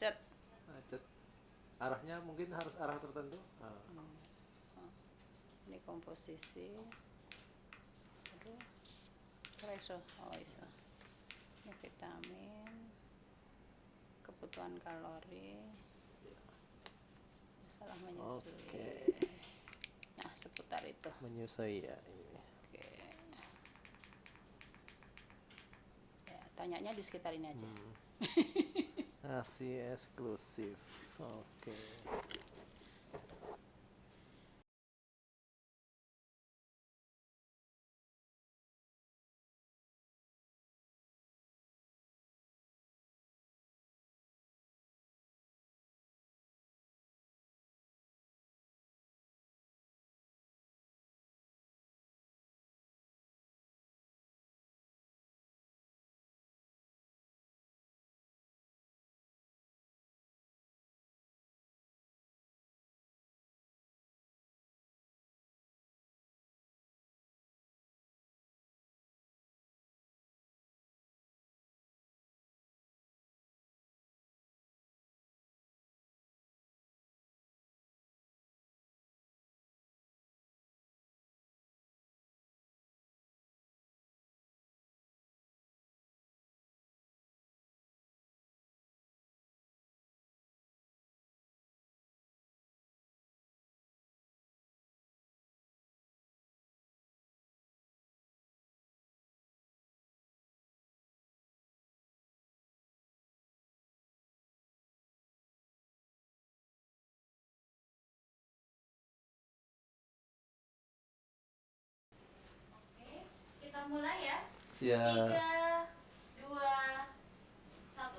Cet. Cet. Arahnya mungkin harus arah tertentu. Ini komposisi. Aduh, iso. Oh iso. Ini vitamin, kebutuhan kalori, salah menyusui. Oke, Nah, seputar itu. menyusui ya ini. Oke. Ya, tanyanya di sekitar ini aja. ASI eksklusif. Oke. Kita mulai ya. Siap. 3, 2, 1.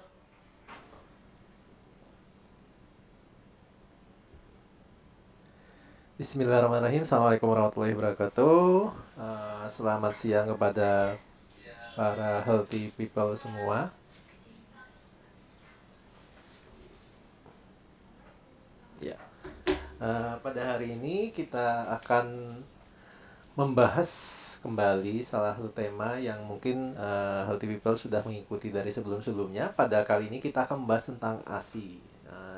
Bismillahirrahmanirrahim. Assalamualaikum warahmatullahi wabarakatuh. Selamat siang kepada para healthy people semua. Ya, pada hari ini kita akan membahas kembali salah satu tema yang mungkin healthy people sudah mengikuti dari sebelum-sebelumnya. Pada kali ini kita akan membahas tentang ASI.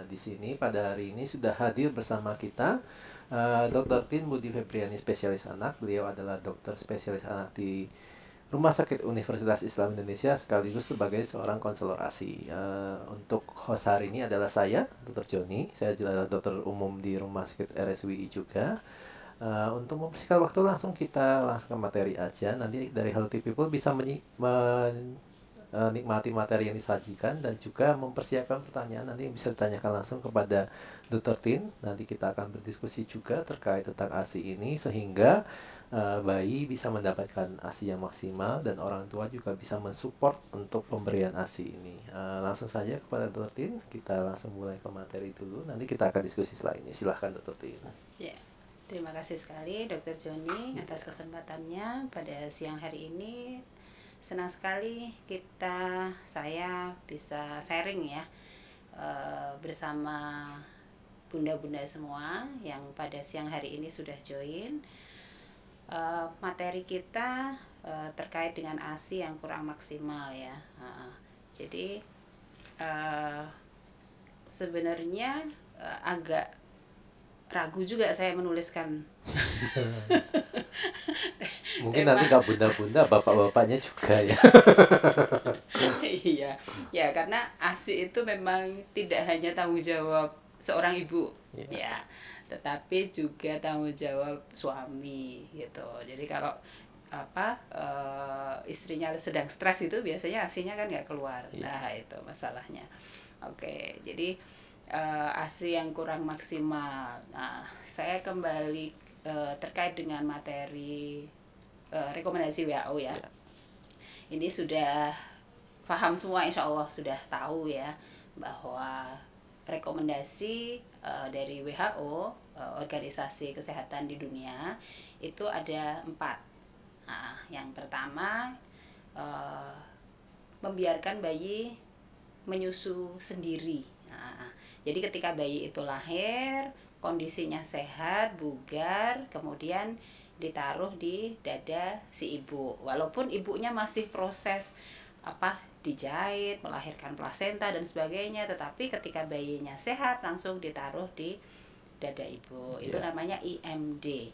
Di sini pada hari ini sudah hadir bersama kita Dr. Tin Budi Febriani, spesialis anak. Beliau adalah dokter spesialis anak di Rumah Sakit Universitas Islam Indonesia sekaligus sebagai seorang konselor ASI. Untuk host hari ini adalah saya, Dr. Joni. Saya adalah dokter umum di Rumah Sakit RSWI juga. Untuk mempersingkat waktu langsung kita langsung ke materi aja. Nanti dari Healthy People bisa menikmati materi yang disajikan dan juga mempersiapkan pertanyaan nanti yang bisa ditanyakan langsung kepada Dr. Tin. Nanti kita akan berdiskusi juga terkait tentang ASI ini sehingga bayi bisa mendapatkan ASI yang maksimal dan orang tua juga bisa mensupport untuk pemberian ASI ini. Langsung saja kepada Dr. Tin, kita langsung mulai ke materi dulu. Nanti kita akan diskusi setelah ini. Silahkan Dr. Tin. Ya. Terima kasih sekali Dr. Joni atas kesempatannya pada siang hari ini. Senang sekali saya bisa sharing ya bersama bunda-bunda semua yang pada siang hari ini sudah join. Materi kita terkait dengan ASI yang kurang maksimal ya. Jadi sebenarnya agak ragu juga saya menuliskan Mungkin tema. nanti gak bunda-bunda, bapak-bapaknya juga ya. Iya, ya karena ASI itu memang tidak hanya tanggung jawab seorang ibu, Ya. ya, tetapi juga tanggung jawab suami gitu. Jadi kalau istrinya sedang stres itu biasanya ASInya kan nggak keluar. Ya. Nah itu masalahnya. Oke, jadi ASI yang kurang maksimal. Nah, saya kembali terkait dengan materi rekomendasi WHO ya. Ya. Ini sudah paham semua, insya Allah sudah tahu ya bahwa rekomendasi dari WHO, Organisasi Kesehatan di Dunia, itu ada 4. Nah, yang pertama membiarkan bayi menyusu sendiri. Nah, jadi ketika bayi itu lahir, kondisinya sehat, bugar, kemudian ditaruh di dada si ibu. Walaupun ibunya masih proses dijahit, melahirkan plasenta dan sebagainya, tetapi ketika bayinya sehat langsung ditaruh di dada ibu. Itu namanya IMD,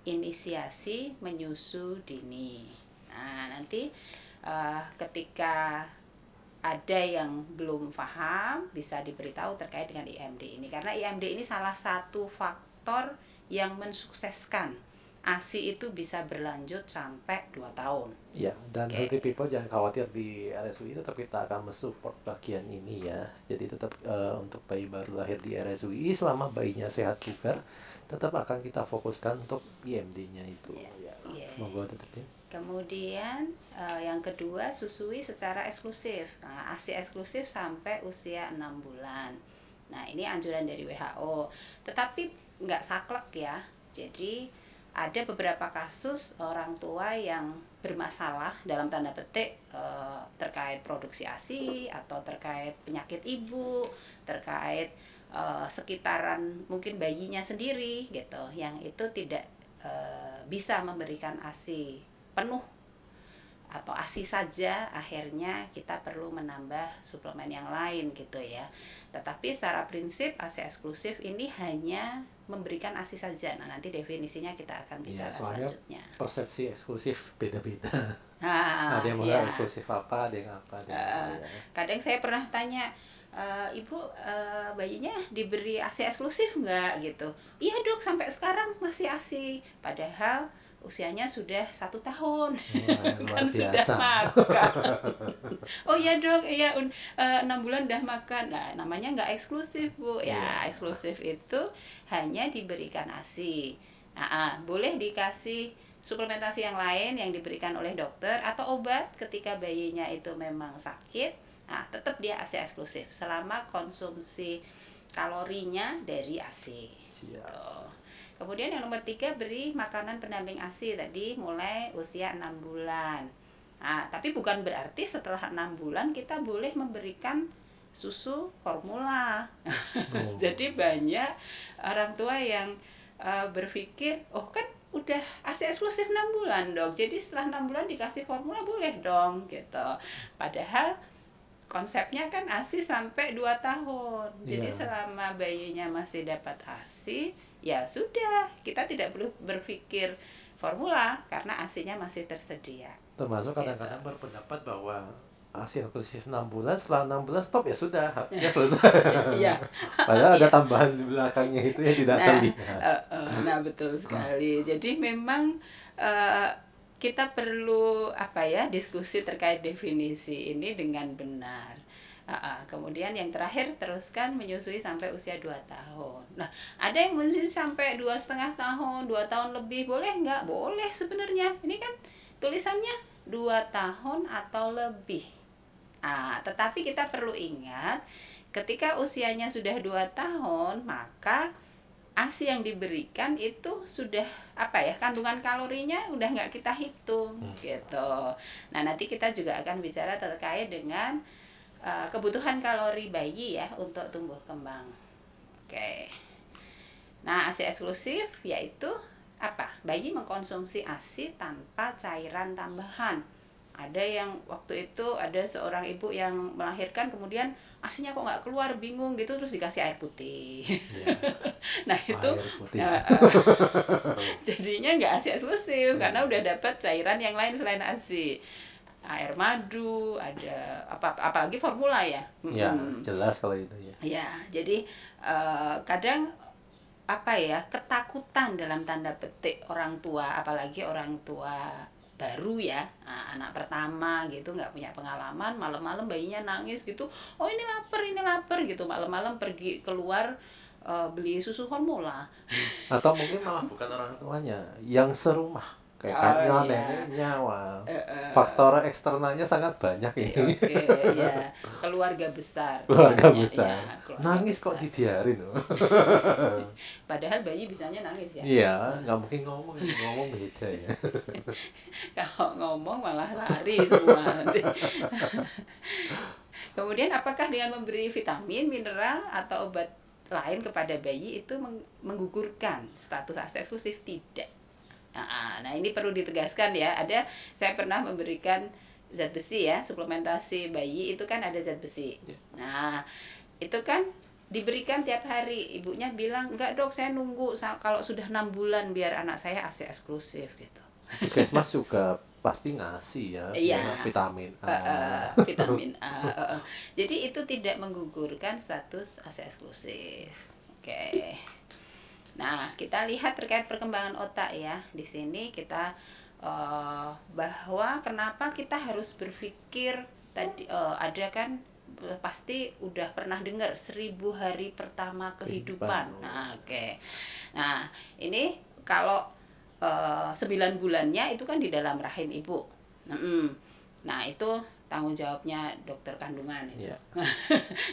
inisiasi menyusu dini. Nah, nanti ketika ada yang belum paham bisa diberitahu terkait dengan IMD ini, karena IMD ini salah satu faktor yang mensukseskan ASI itu bisa berlanjut sampai 2 tahun. Ya, dan healthy people jangan khawatir, di RSUI tetap kita akan mensupport bagian ini ya. Jadi tetap untuk bayi baru lahir di RSUI selama bayinya sehat bugar, tetap akan kita fokuskan untuk IMD-nya itu. Monggo Dr. Kemudian yang kedua, susui secara eksklusif. Nah, ASI eksklusif sampai usia 6 bulan. Nah, ini anjuran dari WHO. Tetapi nggak saklek ya. Jadi ada beberapa kasus orang tua yang bermasalah dalam tanda petik terkait produksi ASI atau terkait penyakit ibu, terkait sekitaran mungkin bayinya sendiri gitu, yang itu tidak bisa memberikan ASI penuh atau ASI saja, akhirnya kita perlu menambah suplemen yang lain gitu ya. Tetapi secara prinsip ASI eksklusif ini hanya memberikan ASI saja. Nah, nanti definisinya kita akan bicara selanjutnya. Persepsi eksklusif beda-beda. Ada yang mau eksklusif apa, ada yang apa. Kadang saya pernah tanya, Ibu bayinya diberi ASI eksklusif nggak gitu? Iya dok, sampai sekarang masih ASI. Padahal usianya sudah 1 tahun. Kan sudah makan. Oh iya dok, iya 6 bulan udah makan. Nah, namanya nggak eksklusif Bu. Ya, eksklusif itu hanya diberikan ASI. Nah, boleh dikasih suplementasi yang lain yang diberikan oleh dokter atau obat ketika bayinya itu memang sakit. Nah, tetap dia ASI eksklusif selama konsumsi kalorinya dari ASI. Kemudian yang nomor 3, beri makanan pendamping ASI tadi mulai usia 6 bulan. Nah, tapi bukan berarti setelah 6 bulan kita boleh memberikan susu formula. Jadi banyak orang tua yang berpikir, oh kan udah ASI eksklusif 6 bulan dong, jadi setelah 6 bulan dikasih formula boleh dong gitu. Padahal konsepnya kan ASI sampai 2 tahun. Jadi selama bayinya masih dapat ASI, ya sudah, kita tidak perlu berpikir formula karena ASI-nya masih tersedia. Termasuk kadang-kadang berpendapat bahwa ASI eksklusif 6 bulan, setelah 6 bulan stop ya sudah, ya selesai. Padahal ada tambahan di belakangnya itu yang tidak terlihat. Nah, betul sekali. Jadi memang kita perlu diskusi terkait definisi ini dengan benar. Kemudian yang terakhir, teruskan menyusui sampai usia 2 tahun. Nah, ada yang menyusui sampai 2,5 tahun, 2 tahun lebih, boleh nggak? Boleh sebenarnya. Ini kan tulisannya 2 tahun atau lebih. Tetapi kita perlu ingat, ketika usianya sudah 2 tahun, maka ASI yang diberikan itu sudah kandungan kalorinya udah nggak kita hitung gitu. Nah, nanti kita juga akan bicara terkait dengan kebutuhan kalori bayi ya untuk tumbuh kembang. Oke. Nah, ASI eksklusif yaitu bayi mengkonsumsi ASI tanpa cairan tambahan. Ada yang waktu itu ada seorang ibu yang melahirkan, kemudian ASInya kok nggak keluar, bingung gitu, terus dikasih air putih. Nah itu jadinya nggak ASI eksklusif karena udah dapat cairan yang lain selain ASI, air madu, ada apalagi formula ya. Jelas kalau itu ya. Ya, jadi kadang ketakutan dalam tanda petik orang tua, apalagi orang tua baru ya, anak pertama gitu, nggak punya pengalaman, malam-malam bayinya nangis gitu, oh ini lapar gitu, malam-malam pergi keluar beli susu formula. Atau mungkin malah bukan orang tuanya, yang serumah kayak neneknya. Faktor eksternalnya sangat banyak ini. Keluarga besar. Keluarga nangis besar. Kok dibiarin? Padahal bayi bisanya nangis ya. Iya, nggak mungkin ngomong beda ya. Kalau ngomong malah lari semua nanti. Kemudian apakah dengan memberi vitamin, mineral atau obat lain kepada bayi itu menggugurkan status ASI eksklusif? Tidak. Nah, ini perlu ditegaskan ya. Saya pernah memberikan zat besi ya, suplementasi bayi itu kan ada zat besi. Ya. Nah, itu kan diberikan tiap hari. Ibunya bilang, enggak dok, saya nunggu kalau sudah 6 bulan biar anak saya ASI eksklusif gitu. Puskesmas juga pasti ngasih ya, Iya, ya vitamin A. vitamin A. Jadi itu tidak menggugurkan status ASI eksklusif. Oke. Nah, kita lihat terkait perkembangan otak ya. Di sini kita bahwa kenapa kita harus berpikir tadi ada kan pasti udah pernah dengar 1000 hari pertama kehidupan. Nah, oke. Nah, ini kalau 9 bulannya itu kan di dalam rahim ibu. Nah, itu tanggung jawabnya dokter kandungan itu. Ya.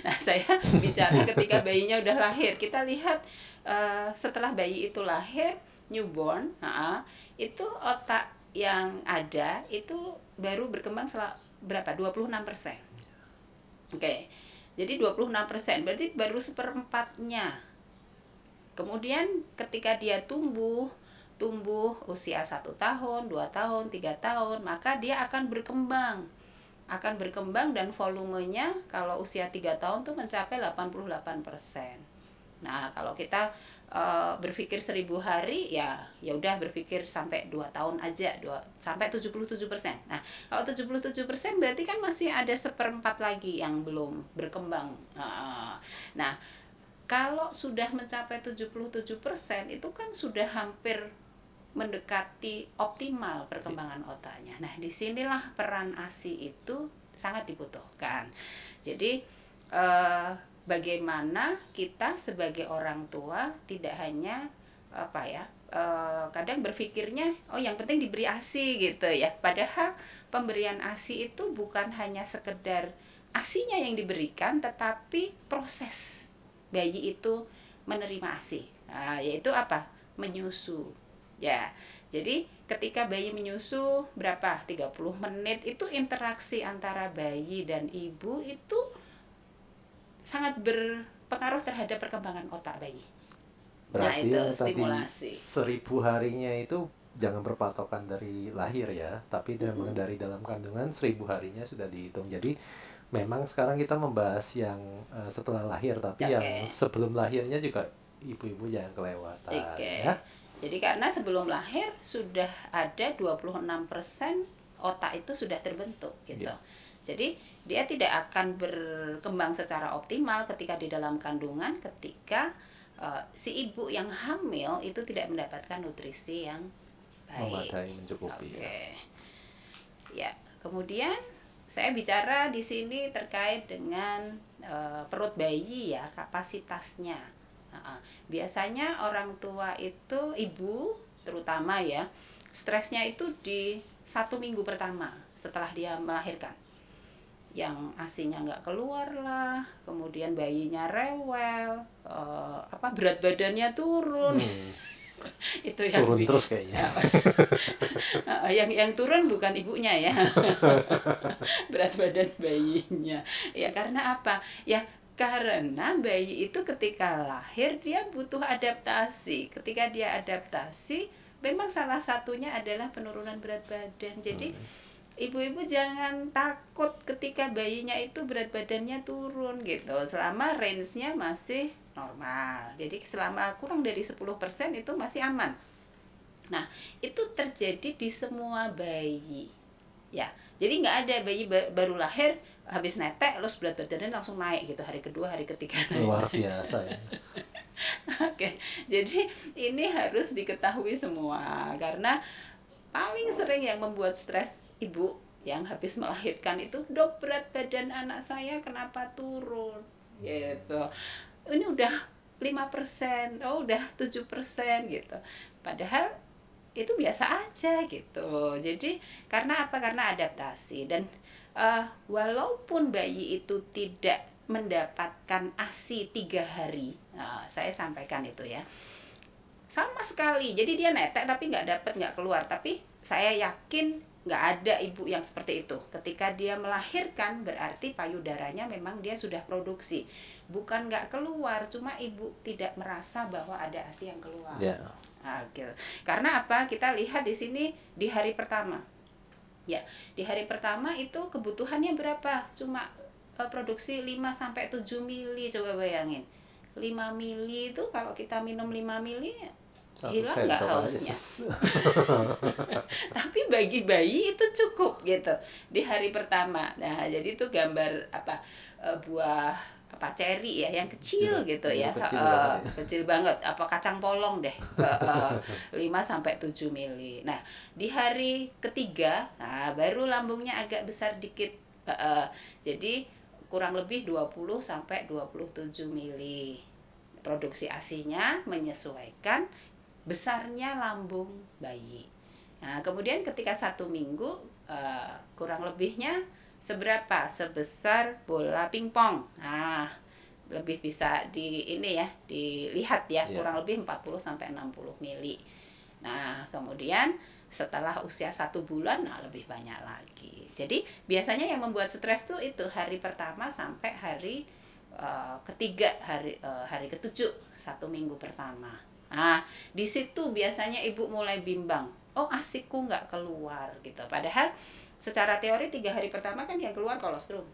Nah, saya bicara ketika bayinya udah lahir. Kita lihat setelah bayi itu lahir, newborn, itu otak yang ada itu baru berkembang berapa? 26%. Oke. Jadi 26%, berarti baru 1/4-nya. Kemudian ketika dia tumbuh usia 1 tahun, 2 tahun, 3 tahun, maka dia akan berkembang dan volumenya kalau usia 3 tahun tuh mencapai 88%. Nah, kalau kita berpikir 1000 hari ya udah berpikir sampai 2 tahun aja, sampai 77%. Nah, kalau 77% berarti kan masih ada 1/4 lagi yang belum berkembang. Nah, kalau sudah mencapai 77% itu kan sudah hampir mendekati optimal perkembangan otaknya. Nah, disinilah peran ASI itu sangat dibutuhkan. Jadi bagaimana kita sebagai orang tua tidak hanya kadang berpikirnya yang penting diberi ASI gitu ya. Padahal pemberian ASI itu bukan hanya sekedar ASInya yang diberikan, tetapi proses bayi itu menerima ASI. Nah, yaitu apa? Menyusu. Ya, jadi ketika bayi menyusu berapa? 30 menit itu interaksi antara bayi dan ibu itu sangat berpengaruh terhadap perkembangan otak bayi. Berarti itu yang stimulasi. tadi 1000 harinya itu jangan berpatokan dari lahir ya, tapi memang dari dalam kandungan 1000 harinya sudah dihitung. Jadi memang sekarang kita membahas yang setelah lahir, tapi yang sebelum lahirnya juga ibu-ibu jangan kelewatan. Ya. Jadi karena sebelum lahir sudah ada 26% otak itu sudah terbentuk gitu. Jadi dia tidak akan berkembang secara optimal ketika di dalam kandungan, ketika si ibu yang hamil itu tidak mendapatkan nutrisi yang baik. Memadai, mencukupi. Ya, kemudian saya bicara di sini terkait dengan perut bayi ya, kapasitasnya. Biasanya orang tua itu, ibu terutama ya, stresnya itu di 1 minggu pertama setelah dia melahirkan. Yang ASInya nggak keluar lah, kemudian bayinya rewel, berat badannya turun. Itu yang turun terus kayaknya. yang turun bukan ibunya ya, berat badan bayinya. Ya karena apa? Ya karena bayi itu ketika lahir dia butuh adaptasi. Ketika dia adaptasi, memang salah satunya adalah penurunan berat badan. Jadi ibu-ibu jangan takut ketika bayinya itu berat badannya turun gitu, selama range-nya masih normal. Jadi selama kurang dari 10% itu masih aman. Nah, itu terjadi di semua bayi. Ya, jadi nggak ada bayi baru lahir habis netek terus berat badannya langsung naik gitu, hari kedua, hari ketiga naik. Luar biasa ya. Oke, jadi ini harus diketahui semua, karena paling sering yang membuat stres ibu yang habis melahirkan itu, dok berat badan anak saya kenapa turun gitu, ini udah 5%, udah 7% gitu, padahal itu biasa aja gitu. Jadi karena apa? Karena adaptasi. Dan walaupun bayi itu tidak mendapatkan ASI 3 hari, saya sampaikan itu ya, sama sekali. Jadi dia netek tapi nggak keluar. Tapi saya yakin nggak ada ibu yang seperti itu. Ketika dia melahirkan berarti payudaranya memang dia sudah produksi, bukan nggak keluar, cuma ibu tidak merasa bahwa ada ASI yang keluar. Karena apa? Kita lihat di sini di hari pertama. Ya, di hari pertama itu kebutuhannya berapa? Cuma produksi 5 sampai 7 mili, coba bayangin. 5 mili itu kalau kita minum 5 mili Satu hilang nggak sendok aja. hausnya. Tapi bagi bayi itu cukup gitu di hari pertama. Nah, jadi itu gambar apa, buah apa ceri ya yang kecil gitu ya. Biru kecil banget ya. Kecil banget, apa kacang polong deh. 5 sampai 7 mili. Nah, di hari ketiga, nah baru lambungnya agak besar dikit. Jadi kurang lebih 20 sampai 27 mili. Produksi ASINY-nya menyesuaikan besarnya lambung bayi. Nah, kemudian ketika 1 minggu, kurang lebihnya seberapa? Sebesar bola pingpong. Nah, lebih bisa di ini ya, dilihat ya, kurang lebih 40 sampai 60 mili. Nah, kemudian setelah usia 1 bulan, nah lebih banyak lagi. Jadi biasanya yang membuat stres tuh itu hari pertama sampai hari ketiga, hari ketujuh, 1 minggu pertama. Nah, di situ biasanya ibu mulai bimbang. Oh, ASIku nggak keluar gitu. Padahal secara teori 3 hari pertama kan yang keluar kolostrum.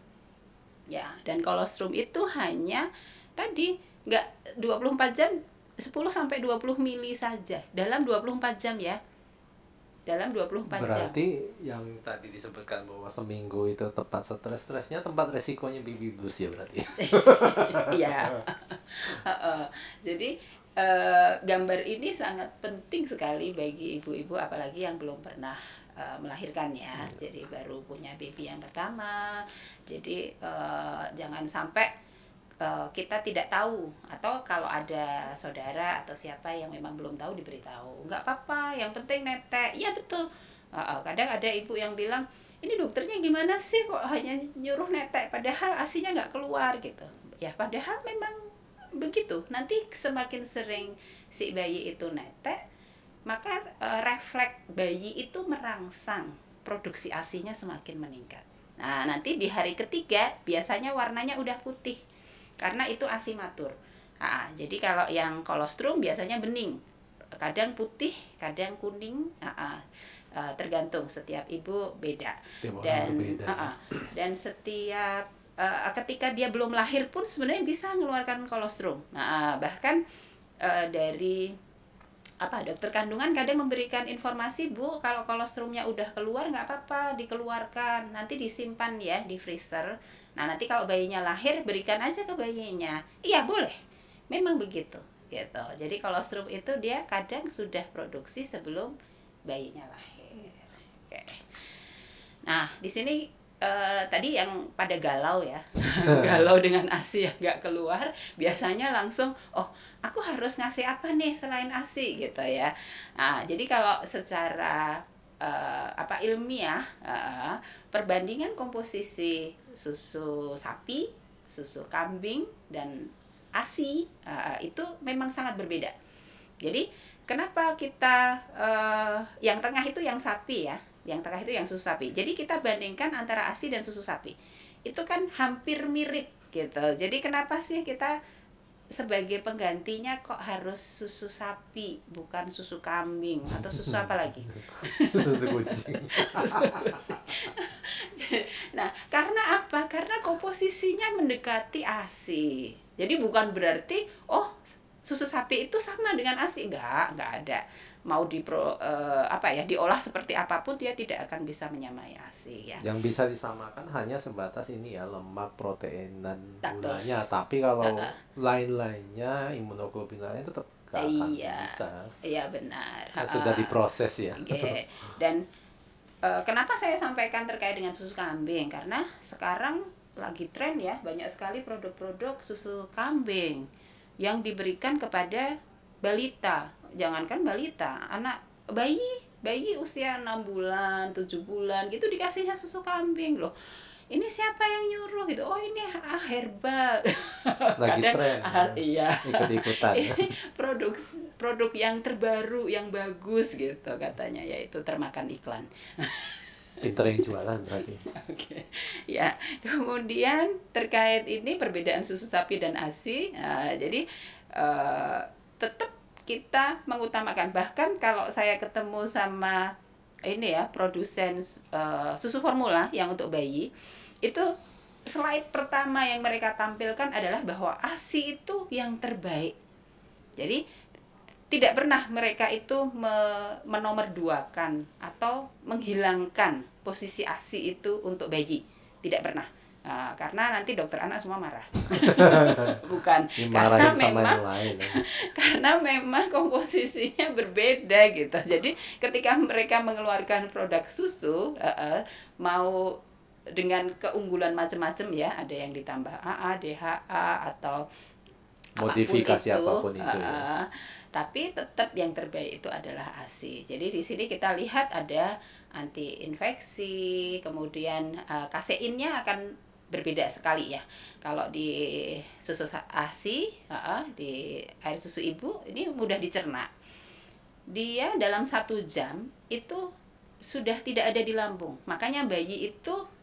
Ya, dan kolostrum itu hanya tadi nggak 24 jam, 10 sampai 20 mili saja dalam 24 jam ya. Dalam 24 jam. Berarti yang tadi disebutkan bahwa seminggu itu tempat stres-stresnya, tempat resikonya baby blues ya berarti. Iya. Jadi gambar ini sangat penting sekali bagi ibu-ibu apalagi yang belum pernah melahirkan ya. Jadi baru punya baby yang pertama. Jadi jangan sampai kita tidak tahu, atau kalau ada saudara atau siapa yang memang belum tahu diberitahu, nggak apa-apa, yang penting netek. Iya betul. Kadang ada ibu yang bilang, ini dokternya gimana sih kok hanya nyuruh netek padahal ASINY-nya nggak keluar gitu. Ya padahal memang begitu. Nanti semakin sering si bayi itu netek, maka refleks bayi itu merangsang, produksi ASINY-nya semakin meningkat. Nah, nanti di hari ketiga biasanya warnanya udah putih karena itu asimatur. Jadi kalau yang kolostrum biasanya bening, kadang putih, kadang kuning. Tergantung, setiap ibu beda. Dan Beda. dan setiap ketika dia belum lahir pun sebenarnya bisa mengeluarkan kolostrum. Bahkan dari dokter kandungan kadang memberikan informasi, Bu, kalau kolostrumnya udah keluar nggak apa-apa dikeluarkan, nanti disimpan ya di freezer. Nah, nanti kalau bayinya lahir berikan aja ke bayinya. Iya, boleh. Memang begitu gitu. Jadi kolostrum itu dia kadang sudah produksi sebelum bayinya lahir. Oke. Nah, di sini tadi yang pada galau ya, galau dengan ASI yang nggak keluar, biasanya langsung, oh aku harus ngasih apa nih selain ASI gitu ya. Nah, jadi kalau secara ilmiah, perbandingan komposisi susu sapi, susu kambing dan ASI itu memang sangat berbeda. Jadi kenapa kita yang tengah itu yang sapi ya, yang tengah itu yang susu sapi. Jadi kita bandingkan antara ASI dan susu sapi. Itu kan hampir mirip gitu. Jadi kenapa sih kita sebagai penggantinya kok harus susu sapi, bukan susu kambing atau susu apa lagi? Susu kucing. Susu kucing. Nah, karena apa? Karena komposisinya mendekati ASI. Jadi bukan berarti susu sapi itu sama dengan ASI, enggak ada. Mau diolah seperti apapun dia tidak akan bisa menyamai ASI ya. Yang bisa disamakan hanya sebatas ini ya, lemak, protein dan Laktos. gulanya. Tapi kalau lain-lainnya, imunoglobulin lainnya tetap gak akan bisa. Iya benar. Sudah diproses ya. Okay. Dan kenapa saya sampaikan terkait dengan susu kambing? Karena sekarang lagi tren ya, banyak sekali produk-produk susu kambing yang diberikan kepada balita. Jangankan balita, anak bayi usia 6 bulan, 7 bulan gitu dikasihnya susu kambing loh. Ini siapa yang nyuruh gitu? Oh, ini herbal. Lagi Kadang tren. iya. Ikut-ikutan. Ini produk yang terbaru, yang bagus gitu katanya, yaitu termakan iklan. Pinter yang jualan berarti. Oke. Ya, kemudian terkait ini perbedaan susu sapi dan ASI. Jadi tetap kita mengutamakan, bahkan kalau saya ketemu sama ini ya produsen susu formula yang untuk bayi itu, slide pertama yang mereka tampilkan adalah bahwa ASI itu yang terbaik. Jadi tidak pernah mereka itu menomorduakan atau menghilangkan posisi ASI itu untuk bayi, tidak pernah. Nah, karena nanti dokter anak semua marah. Bukan, karena memang karena memang komposisinya berbeda gitu. Jadi ketika mereka mengeluarkan produk susu, mau dengan keunggulan macam-macam ya, ada yang ditambah AA, DHA atau modifikasi apapun itu, ya. Tapi tetap yang terbaik itu adalah ASI. Jadi di sini kita lihat ada anti infeksi, kemudian kaseinnya akan berbeda sekali ya. Kalau di susu ASI, di air susu ibu ini mudah dicerna. Dia dalam 1 jam itu sudah tidak ada di lambung. Makanya bayi itu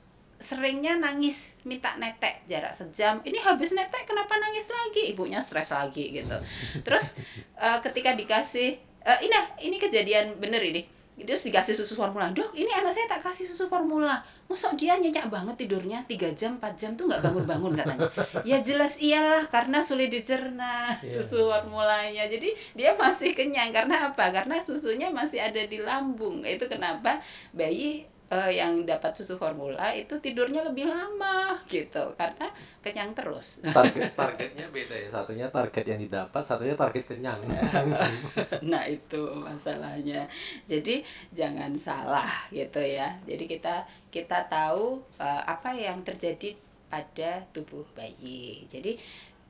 seringnya nangis minta netek jarak sejam, ini habis netek kenapa nangis lagi, ibunya stres lagi gitu. Terus ketika dikasih ini kejadian bener ini, terus dikasih susu formula, dok ini anak saya tak kasih susu formula, masa dia nyenyak banget tidurnya 3 jam 4 jam tuh nggak bangun-bangun katanya. Ya jelas iyalah, karena sulit dicerna susu formulanya, jadi dia masih kenyang. Karena apa? Karena susunya masih ada di lambung. Itu kenapa bayi yang dapat susu formula itu tidurnya lebih lama gitu, karena kenyang terus. Targetnya beda ya, satunya target yang didapat, satunya target kenyang. Nah itu masalahnya. Jadi jangan salah gitu ya. Jadi kita tahu apa yang terjadi pada tubuh bayi. Jadi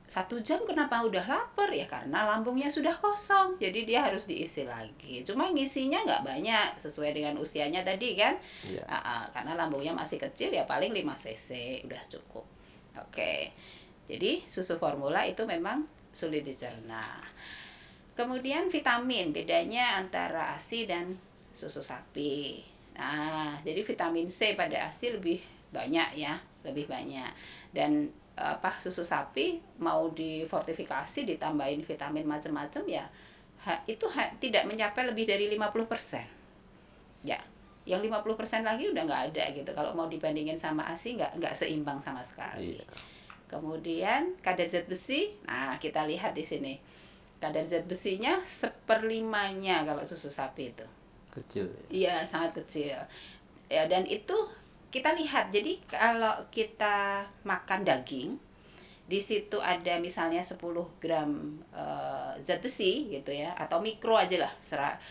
1 jam kenapa udah lapar ya, karena lambungnya sudah kosong, jadi dia harus diisi lagi. Cuma ngisinya nggak banyak sesuai dengan usianya tadi kan. Karena lambungnya masih kecil ya, paling 5 cc udah cukup. Oke, jadi susu formula itu memang sulit dicerna. Kemudian vitamin, bedanya antara ASI dan susu sapi. Nah, jadi vitamin C pada ASI lebih banyak ya, lebih banyak. Dan susu sapi mau difortifikasi ditambahin vitamin macam-macam ya, itu tidak mencapai lebih dari 50%. Ya, yang 50% lagi udah nggak ada gitu. Kalau mau dibandingin sama ASI nggak seimbang sama sekali. Kemudian kadar zat besi, nah kita lihat di sini. Kadar zat besinya 1/5-nya kalau susu sapi itu. Kecil. Iya, sangat kecil. Ya, dan itu kita lihat, jadi kalau kita makan daging, di situ ada misalnya 10 gram zat besi gitu ya, atau mikro aja lah, 100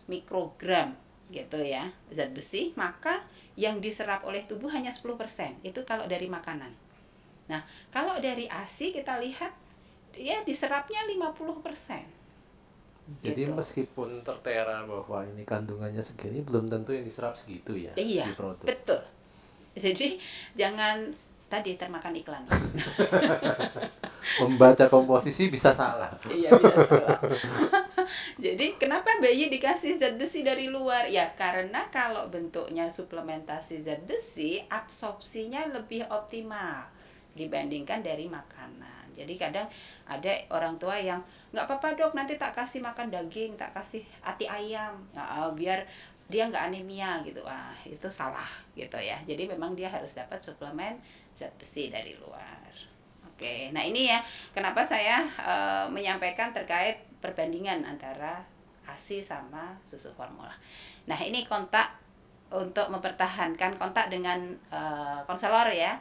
mikrogram gitu ya zat besi, maka yang diserap oleh tubuh hanya 10%. Itu kalau dari makanan. Nah, kalau dari ASI kita lihat ya diserapnya 50%. Jadi gitu. Meskipun tertera bahwa ini kandungannya segini, belum tentu yang diserap segitu ya. Iya, di produk. Betul. Jadi jangan tadi termakan iklan. Membaca komposisi bisa salah. Iya, bisa salah. Jadi kenapa bayi dikasih zat besi dari luar? Ya karena kalau bentuknya suplementasi zat besi, absorpsinya lebih optimal dibandingkan dari makanan. Jadi kadang ada orang tua yang nggak apa-apa dok, nanti tak kasih makan daging, tak kasih hati ayam, biar dia nggak anemia gitu. Itu salah gitu ya. Jadi memang dia harus dapat suplemen zat besi dari luar. Oke, nah ini ya kenapa saya menyampaikan terkait perbandingan antara ASI sama susu formula. Nah ini kontak untuk mempertahankan kontak dengan konselor ya.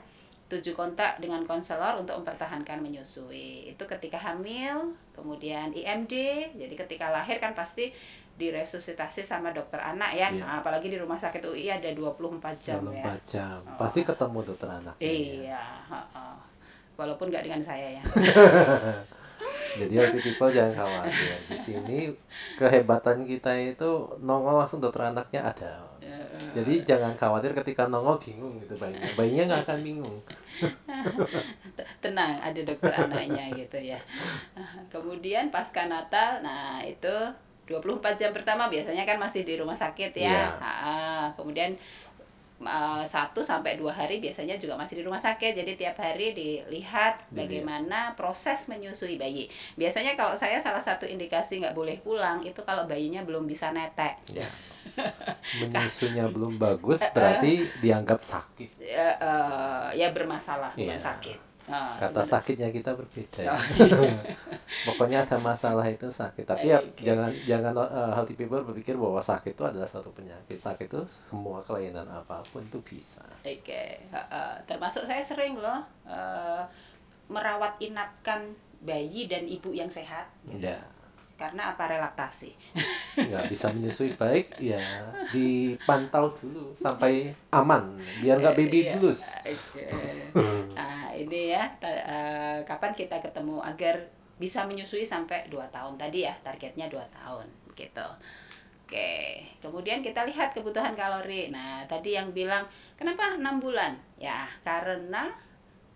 7 kontak dengan konselor untuk mempertahankan menyusui. Itu ketika hamil, kemudian IMD, jadi ketika lahir kan pasti diresusitasi sama dokter anak ya. Nah, apalagi di rumah sakit UI ada 24 jam 24 ya. 24 jam. Pasti ketemu dokter anak. Iya, walaupun nggak dengan saya ya. Jadi healthy people jangan khawatir. Di sini kehebatan kita itu nongol langsung dokter anaknya ada. Jadi jangan khawatir ketika nongol bingung gitu bayinya. Bayinya nggak akan bingung. Tenang, ada dokter anaknya gitu ya. Kemudian pasca Natal, nah itu 24 jam pertama biasanya kan masih di rumah sakit ya. Kemudian 1 sampai 2 hari biasanya juga masih di rumah sakit. Jadi tiap hari dilihat bagaimana proses menyusui bayi. Biasanya kalau saya salah satu indikasi nggak boleh pulang itu kalau bayinya belum bisa netek. Ya. Menyusunya belum bagus berarti dianggap sakit. Ya bermasalah, bukan Iya. sakit. Kata Sebenarnya. sakitnya kita berbeda. Oh, Pokoknya ada masalah itu sakit. Tapi ya oke. jangan healthy people berpikir bahwa sakit itu adalah suatu penyakit. Sakit itu semua kelainan apapun itu bisa. Oke, termasuk saya sering loh merawat inapkan bayi dan ibu yang sehat. Ya. Karena apa? Relaktasi. Nggak bisa menyusui baik, ya dipantau dulu sampai aman, biar nggak baby Iya. blues. Oke. Nah, ini ya, kapan kita ketemu agar bisa menyusui sampai 2 tahun tadi ya, targetnya 2 tahun gitu. Oke, kemudian kita lihat kebutuhan kalori. Nah, tadi yang bilang, kenapa 6 bulan? Ya, karena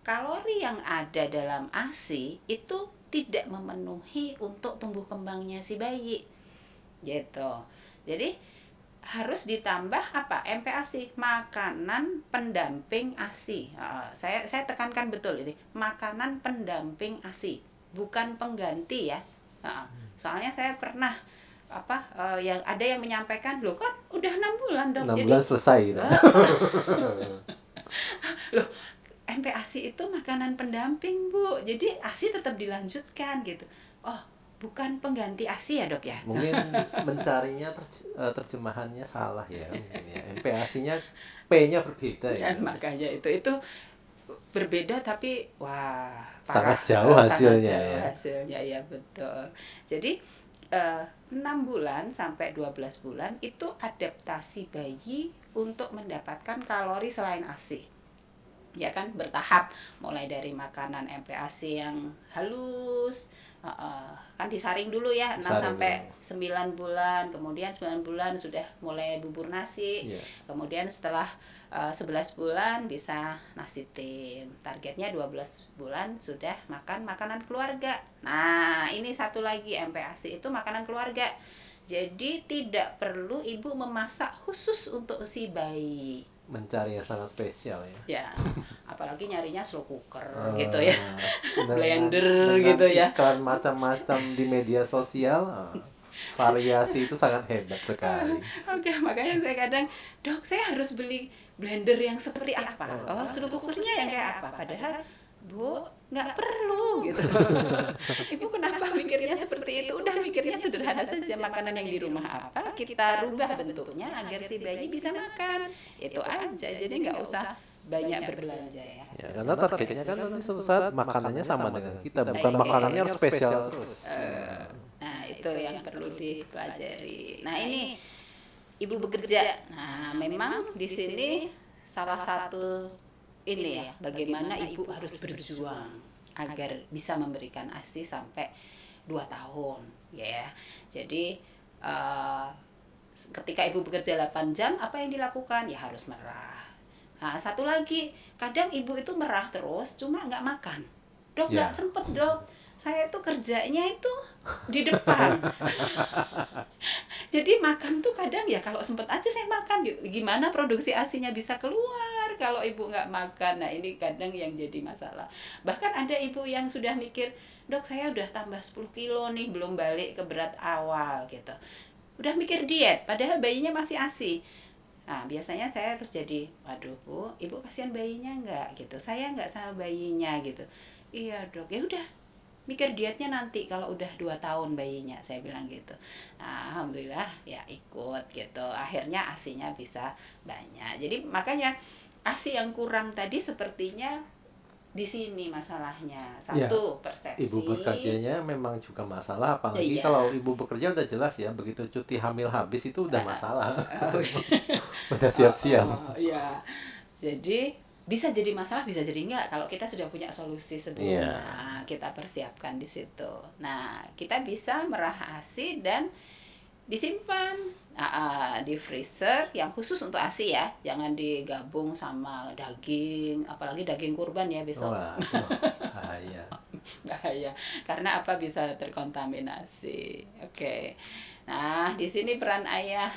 kalori yang ada dalam ASI itu tidak memenuhi untuk tumbuh kembangnya si bayi. Gitu. Jadi harus ditambah apa? MPASI, makanan pendamping ASI. Saya tekankan betul ini, makanan pendamping ASI, bukan pengganti ya. Soalnya saya pernah yang ada yang menyampaikan, loh kan udah 6 bulan dok, 6 jadi bulan selesai gitu. loh MPASI itu makanan pendamping Bu, jadi ASI tetap dilanjutkan gitu. Oh, bukan pengganti ASI ya dok ya? Mungkin mencarinya terjemahannya salah ya, mungkin ya. MPASI-nya P-nya berbeda ya. Makanya itu berbeda tapi wah parah. Sangat jauh hasilnya Sangat jauh ya. hasilnya ya betul. Jadi 6 bulan sampai 12 bulan itu adaptasi bayi untuk mendapatkan kalori selain ASI. Ya kan, bertahap, mulai dari makanan MPASI yang halus, kan disaring dulu ya 6 Disaring sampai dulu. 9 bulan, kemudian 9 bulan sudah mulai bubur nasi. Iya. Kemudian setelah 11 bulan bisa nasi tim. Targetnya 12 bulan sudah makan makanan keluarga. Nah, ini satu lagi, MPASI itu makanan keluarga. Jadi tidak perlu ibu memasak khusus untuk si bayi. Mencari yang sangat spesial ya. Ya, apalagi nyarinya slow cooker gitu ya. Dengan- Blender dengan gitu ya. iklan macam-macam di media sosial, variasi itu sangat hebat sekali. Oke, makanya saya kadang, dok saya harus beli blender yang seperti apa? Oh, slow cookernya yang kayak apa? Padahal Bu, nggak perlu gitu. Ibu kenapa mikirnya seperti itu? Udah mikirnya sederhana saja, makanan yang di rumah apa, kita rubah bentuknya agar si bayi bisa makan. Itu aja, jadi nggak usah banyak berbelanja ya. Ya, karena targetnya kan nanti suatu saat makanannya sama dengan kita, bukan makanannya harus spesial terus. Nah, itu yang perlu dipelajari. Nah, ini ibu bekerja. Nah, memang di sini salah satu ini ya, bagaimana ibu harus berjuang agar bisa memberikan ASI sampai 2 tahun, ya. Jadi ketika ibu bekerja 8 jam, apa yang dilakukan? Ya harus merah. Nah, satu lagi, kadang ibu itu merah terus, cuma nggak makan. Dok, nggak sempet dok. Saya tuh kerjanya itu di depan. Jadi makan tuh kadang ya kalau sempet aja saya makan. Gimana produksi ASI-nya bisa keluar kalau ibu nggak makan? Nah, ini kadang yang jadi masalah. Bahkan ada ibu yang sudah mikir, dok saya udah tambah 10 kilo nih, belum balik ke berat awal gitu. Udah mikir diet, padahal bayinya masih ASI. Nah, biasanya saya harus jadi, waduh Bu, ibu kasihan bayinya nggak gitu. Saya nggak sama bayinya gitu. Iya dok, ya udah mikir dietnya nanti kalau udah 2 tahun bayinya, saya bilang gitu. Nah, alhamdulillah ya ikut gitu. Akhirnya ASI-nya bisa banyak. Jadi makanya ASI yang kurang tadi sepertinya di sini masalahnya. Satu, persepsi. Ibu bekerjanya memang juga masalah, apalagi Iya. kalau ibu bekerja udah jelas ya, begitu cuti hamil habis itu udah masalah. Udah siap-siap. Iya. Jadi bisa jadi masalah, bisa jadi enggak kalau kita sudah punya solusi sebelumnya. Kita persiapkan di situ. Nah, kita bisa merah ASI dan disimpan di freezer yang khusus untuk ASI ya. Jangan digabung sama daging, apalagi daging kurban ya besok. Wah, itu bahaya. Bahaya. Karena apa, bisa terkontaminasi. Oke. Nah, di sini peran ayah.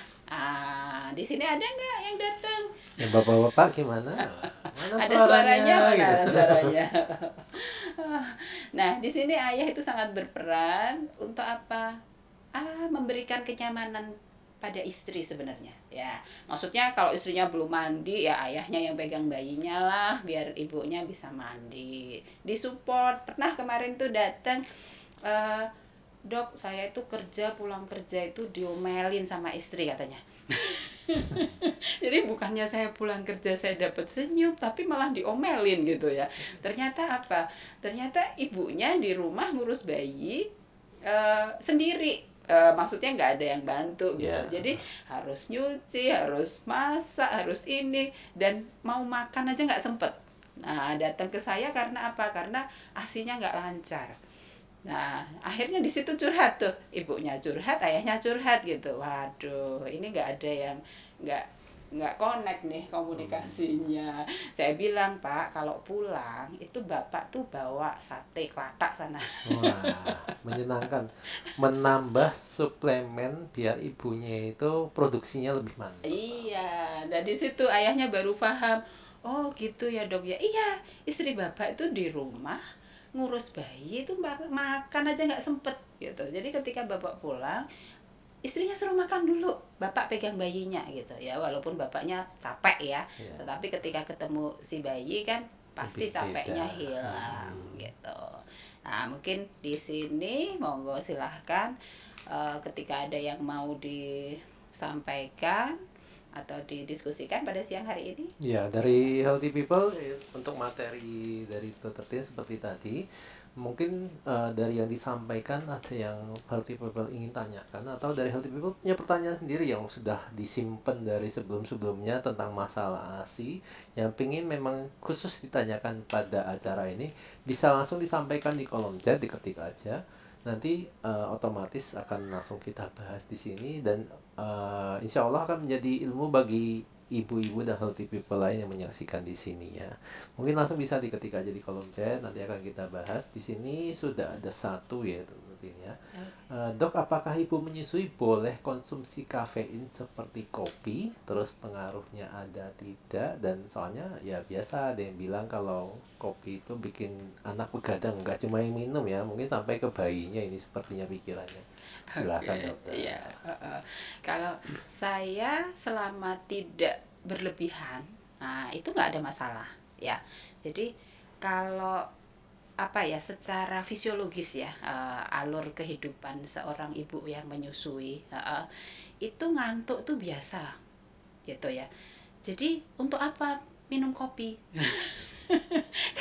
Di sini ada nggak yang datang? Ya bapak-bapak gimana? Mana Ada suaranya, suaranya mana gitu. ada suaranya. Nah, di sini ayah itu sangat berperan untuk apa? Memberikan kenyamanan pada istri sebenarnya. Ya, maksudnya kalau istrinya belum mandi, ya ayahnya yang pegang bayinya lah, biar ibunya bisa mandi. Disupport. Pernah kemarin tuh datang, eh, dok, saya itu pulang kerja itu diomelin sama istri katanya. Jadi bukannya saya pulang kerja saya dapat senyum, tapi malah diomelin gitu ya. Ternyata apa? Ternyata ibunya di rumah ngurus bayi sendiri. Maksudnya nggak ada yang bantu gitu. Ya. Jadi harus nyuci, harus masak, harus ini, dan mau makan aja nggak sempet. Nah, datang ke saya karena apa? Karena asinya nggak lancar. Nah, akhirnya di situ curhat tuh, ibunya curhat, ayahnya curhat gitu. Waduh, ini nggak ada yang nggak nggak connect nih komunikasinya. Saya bilang, Pak, kalau pulang itu bapak tuh bawa sate kelatak sana. Wah, menyenangkan. Menambah suplemen biar ibunya itu produksinya lebih mantap. Iya, dan di situ ayahnya baru paham. Oh gitu ya dok ya. Iya, istri bapak itu di rumah ngurus bayi itu makan aja nggak sempet gitu. Jadi ketika bapak pulang, istrinya suruh makan dulu, bapak pegang bayinya gitu ya. Walaupun bapaknya capek ya, Ya, tetapi ketika ketemu si bayi kan pasti lebih beda. capeknya hilang gitu. Nah mungkin di sini monggo silahkan, ketika ada yang mau disampaikan atau didiskusikan pada siang hari ini. Ya, dari Healthy People untuk materi dari Dr. Tin seperti tadi, mungkin dari yang disampaikan ada yang Healthy People ingin tanyakan, atau dari Healthy People punya pertanyaan sendiri yang sudah disimpan dari sebelum-sebelumnya tentang masalah ASI yang ingin memang khusus ditanyakan pada acara ini, bisa langsung disampaikan di kolom chat, diketik aja. Nanti otomatis akan langsung kita bahas di sini, dan insya Allah akan menjadi ilmu bagi ibu-ibu dan healthy people lain yang menyaksikan di sini ya. Mungkin langsung bisa diketik aja di kolom chat, nanti akan kita bahas. Di sini sudah ada satu ya mungkin ya. Dok, apakah ibu menyusui boleh konsumsi kafein seperti kopi? Terus pengaruhnya ada tidak? Dan soalnya ya biasa ada yang bilang kalau kopi itu bikin anak begadang, nggak cuma yang minum ya, mungkin sampai ke bayinya, ini sepertinya pikirannya. Silakan Oke, dokter. iya. Kalau saya selama tidak berlebihan, nah itu nggak ada masalah, ya. Jadi kalau apa ya, secara fisiologis ya, alur kehidupan seorang ibu yang menyusui, itu ngantuk tuh biasa, gitu ya. Jadi untuk apa minum kopi?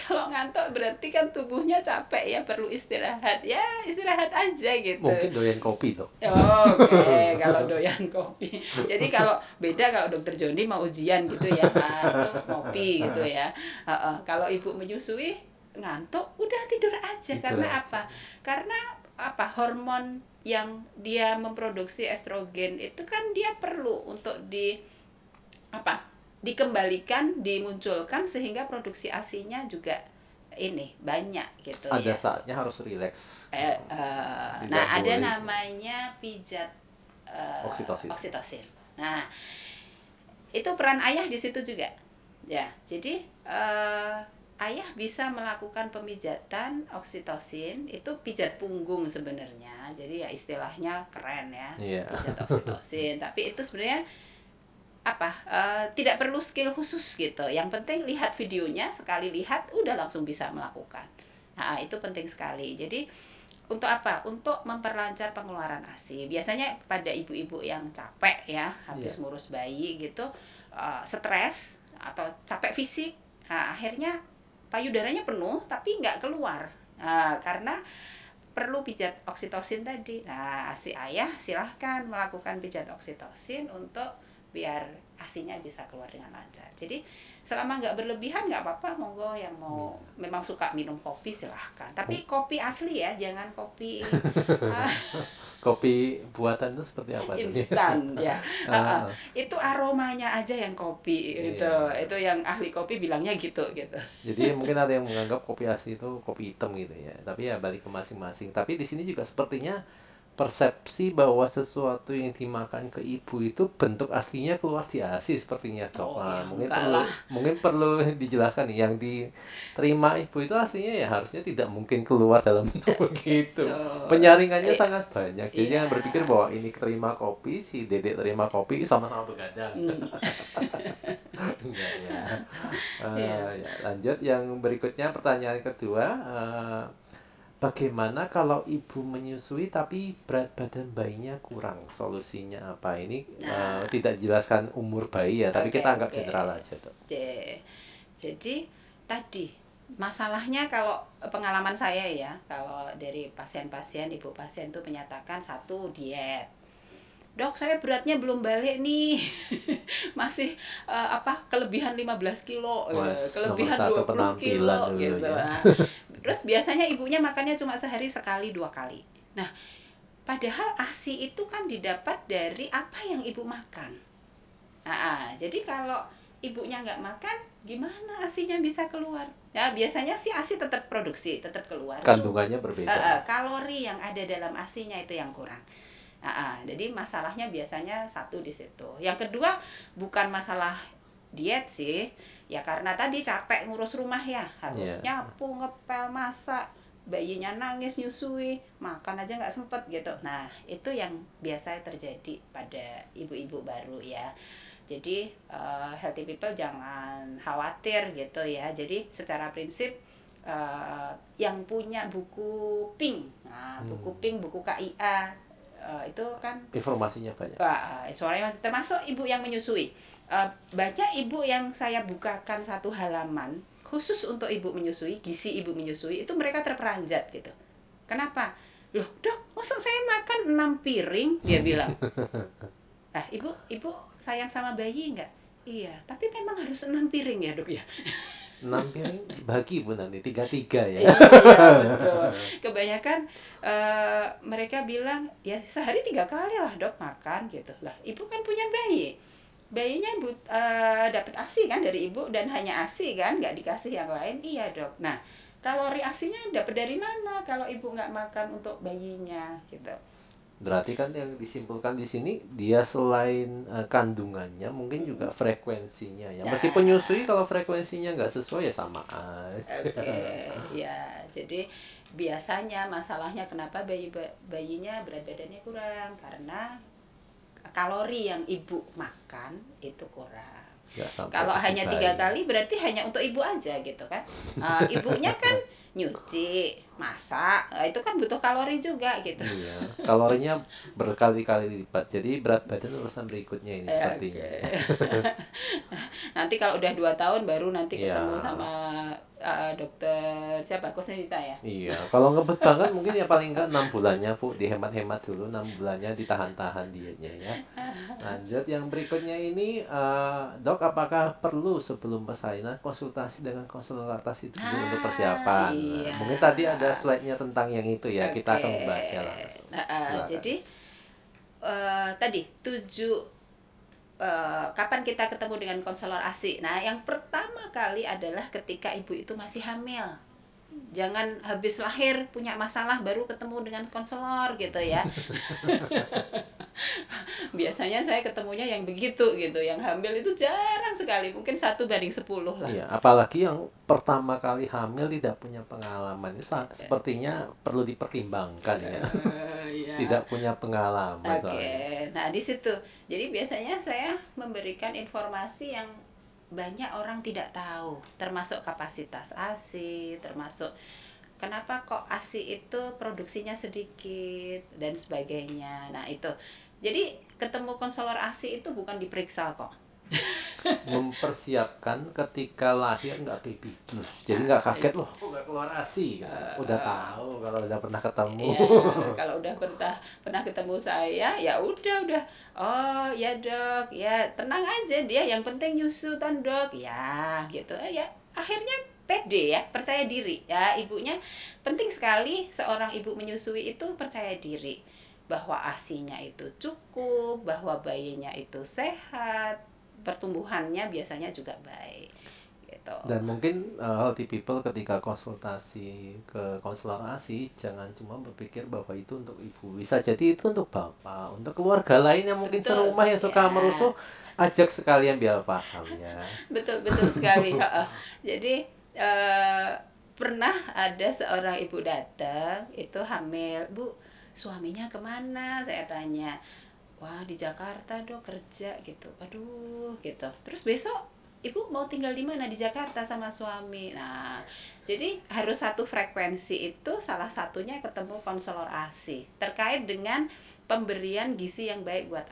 Kalau ngantuk berarti kan tubuhnya capek ya, perlu istirahat. Ya, istirahat aja gitu. Mungkin doyan kopi dok. Oh, oke, kalau doyan kopi. Jadi kalau beda, kalau dokter Joni mau ujian gitu ya, itu ngopi gitu ya. Kalau ibu menyusui ngantuk, udah tidur aja. Tidur Karena aja. apa? Karena apa? Hormon yang dia memproduksi estrogen itu kan dia perlu untuk apa? Dikembalikan, dimunculkan sehingga produksi ASI-nya juga ini banyak gitu Ada ya. saatnya harus rileks. Tidak Nah, ada boleh namanya pijat oksitosin. oksitosin. Nah, itu peran ayah di situ juga. Ya, jadi ayah bisa melakukan pemijatan oksitosin, itu pijat punggung sebenarnya. Jadi ya istilahnya keren ya, Iya. pijat oksitosin. Tapi itu sebenarnya apa? Tidak perlu skill khusus gitu. Yang penting lihat videonya, sekali lihat udah langsung bisa melakukan. Nah, itu penting sekali. Jadi untuk apa? Untuk memperlancar pengeluaran ASI. Biasanya pada ibu-ibu yang capek ya, habis ngurus bayi gitu, stres atau capek fisik, nah, akhirnya payudaranya penuh tapi nggak keluar. Nah, karena perlu pijat oksitosin tadi. Nah, si ayah silahkan melakukan pijat oksitosin untuk biar ASI-nya bisa keluar dengan lancar. Jadi selama nggak berlebihan nggak apa-apa, monggo yang mau memang suka minum kopi silahkan. Tapi kopi asli ya, jangan kopi ah, Kopi buatan itu seperti apa tuh? instan ya. Ah, Itu aromanya aja yang kopi itu. iya. Itu yang ahli kopi bilangnya gitu gitu. Jadi mungkin ada yang menganggap kopi asli itu kopi hitam gitu ya. Tapi ya balik ke masing-masing. Tapi di sini juga sepertinya persepsi bahwa sesuatu yang dimakan ke ibu itu bentuk aslinya keluar di ASI sepertinya dok. Oh Nah, ya mungkin enggak perlu lah. mungkin perlu dijelaskan nih yang diterima ibu itu aslinya ya harusnya tidak mungkin keluar dalam bentuk begitu. Betul. Penyaringannya Eh, sangat banyak. Jadi iya. jangan berpikir bahwa ini terima kopi, si Dedek terima kopi sama-sama begadang. Hmm. Enggak ya. Iya. Ya, lanjut yang berikutnya pertanyaan kedua, bagaimana kalau ibu menyusui tapi berat badan bayinya kurang? Solusinya apa? Ini Nah, tidak dijelaskan umur bayi ya, tapi oke kita anggap oke. general aja tuh. Jadi tadi masalahnya kalau pengalaman saya ya, kalau dari pasien-pasien, ibu pasien tuh menyatakan satu diet. Dok, saya beratnya belum balik nih. Masih kelebihan 15 kilo, Mas, nomor kelebihan satu 20 penampilan kilo dulu gitu. ya. Nah, terus biasanya ibunya makannya cuma sehari sekali 2 kali. Nah, padahal ASI itu kan didapat dari apa yang ibu makan. Jadi kalau ibunya nggak makan, gimana ASINya bisa keluar? Ya biasanya sih ASI tetap produksi, tetap keluar. Kandungannya berbeda. Kalori yang ada dalam ASINya itu yang kurang. Jadi masalahnya biasanya satu di situ. Yang kedua bukan masalah diet sih, ya karena tadi capek ngurus rumah ya, harus Ya. nyapu, ngepel, masak, bayinya nangis nyusui, makan aja nggak sempet gitu. Nah itu yang biasa terjadi pada ibu-ibu baru ya. Jadi healthy people jangan khawatir gitu ya. Jadi secara prinsip yang punya buku pink, buku pink, buku KIA itu kan Informasinya banyak. soalnya termasuk ibu yang menyusui. Banyak ibu yang saya bukakan satu halaman khusus untuk ibu menyusui, gizi ibu menyusui itu mereka terperanjat gitu. Kenapa? Loh dok, maksud saya makan 6 piring? Dia bilang. Ibu sayang sama bayi nggak? Iya, tapi memang harus 6 piring ya dok ya. 6 piring dibagi bu nanti, 3-3 ya. Iya betul. Kebanyakan mereka bilang ya sehari 3 kali lah dok makan gitu lah. Ibu kan punya bayi, bayinya dapat ASI kan dari ibu dan hanya ASI kan, nggak dikasih yang lain. Iya dok. Nah kalori ASINya dapat dari mana kalau ibu nggak makan untuk bayinya gitu. Berarti kan yang disimpulkan di sini dia selain kandungannya mungkin juga frekuensinya ya. Meskipun Nah, nyusui kalau frekuensinya nggak sesuai ya sama aja. oke, ya. Jadi biasanya masalahnya kenapa bayinya berat badannya kurang karena kalori yang ibu makan itu kurang. Nggak sampai Kalau ke si hanya bayi. 3 kali berarti hanya untuk ibu aja gitu kan. Ibunya kan nyuci, masak, itu kan butuh kalori juga gitu. Iya, kalorinya berkali-kali lipat. Jadi berat badan urusan berikutnya ini sepertinya Oke. ya. Nanti kalau udah 2 tahun baru nanti ketemu Iya. sama dokter siapa Kusnita ya. Iya, kalau ngebet banget mungkin ya paling enggak 6 bulannya Bu, dihemat-hemat dulu 6 bulannya ditahan-tahan dietnya ya. Lanjut yang berikutnya ini Dok, apakah perlu sebelum persalinan konsultasi dengan konselor laktasi dulu untuk persiapan? Nah, Iya. mungkin tadi ada slide-nya tentang yang itu ya, kita Oke. akan membahasnya langsung. Silakan. Jadi tadi 7 kapan kita ketemu dengan konselor ASI? Nah, yang pertama kali adalah ketika ibu itu masih hamil. Jangan habis lahir punya masalah baru ketemu dengan konselor gitu ya. Biasanya saya ketemunya yang begitu gitu, yang hamil itu jarang sekali, mungkin 1 banding 10 lah. Iya, apalagi yang pertama kali hamil tidak punya pengalaman, ini sepertinya perlu dipertimbangkan ya. Iya. Tidak punya pengalaman soalnya. Oke, nah di situ. Jadi biasanya saya memberikan informasi yang banyak orang tidak tahu, termasuk kapasitas ASI, termasuk kenapa kok ASI itu produksinya sedikit dan sebagainya. Nah itu. Jadi ketemu konselor ASI itu bukan diperiksa kok. mempersiapkan ketika lahir nggak baby blues, jadi nggak kaget loh kok nggak keluar ASI gitu. Udah tahu kalau udah pernah ketemu. Ya, kalau udah pernah pernah ketemu saya, ya udah, oh ya dok, ya tenang aja dia, yang penting nyusu kan dok, ya gitu ya. Akhirnya pede ya, percaya diri ya ibunya. Penting sekali seorang ibu menyusui itu percaya diri bahwa asinya itu cukup, bahwa bayinya itu sehat, pertumbuhannya biasanya juga baik gitu. Dan mungkin healthy people ketika konsultasi ke konselor ASI jangan cuma berpikir bahwa itu untuk ibu, bisa jadi itu untuk bapak, untuk keluarga lain yang mungkin Betul serumah yang suka ya. merusuh, ajak sekalian biar paham ya. Betul betul sekali. Heeh. Jadi eh, pernah ada seorang ibu datang itu hamil, Bu, suaminya kemana, saya tanya. Wah, di Jakarta dok, kerja gitu. Aduh gitu. Terus besok ibu mau tinggal di mana? Di Jakarta sama suami. Nah, jadi harus satu frekuensi, itu salah satunya ketemu konselor ASI terkait dengan pemberian gizi yang baik buat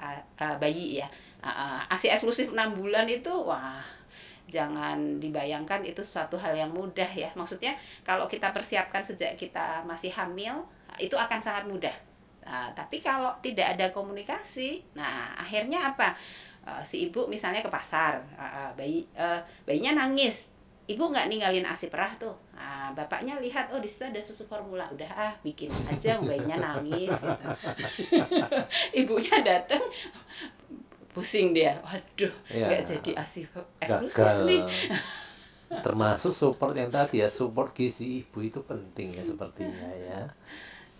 bayi ya. ASI eksklusif 6 bulan itu, wah, jangan dibayangkan itu suatu hal yang mudah ya. Maksudnya kalau kita persiapkan sejak kita masih hamil, itu akan sangat mudah. Nah, tapi kalau tidak ada komunikasi, nah akhirnya apa? Si ibu misalnya ke pasar, bayinya nangis, ibu nggak ninggalin ASI perah tuh. Nah, bapaknya lihat, oh di situ ada susu formula, udah bikin aja bayinya nangis gitu. Ibunya datang, pusing dia, waduh, Ya, nggak jadi ASI eksklusif nih. gagal. Termasuk support yang tadi ya, support gizi ibu itu penting ya sepertinya ya.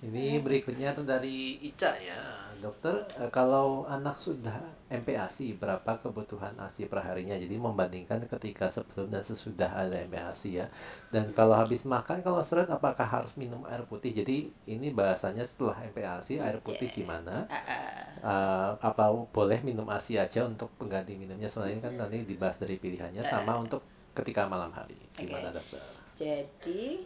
Ini berikutnya tuh dari Ica ya, dokter. Kalau anak sudah MPASI, berapa kebutuhan ASI per harinya? Jadi membandingkan ketika sebelum dan sesudah ada MPASI ya. Dan kalau habis makan, kalau seret, apakah harus minum air putih? Jadi ini bahasanya setelah MPASI, air putih gimana? Apa boleh minum ASI aja untuk pengganti minumnya? Soalnya ini kan nanti dibahas dari pilihannya, sama untuk ketika malam hari. Oke. Gimana dokter? Jadi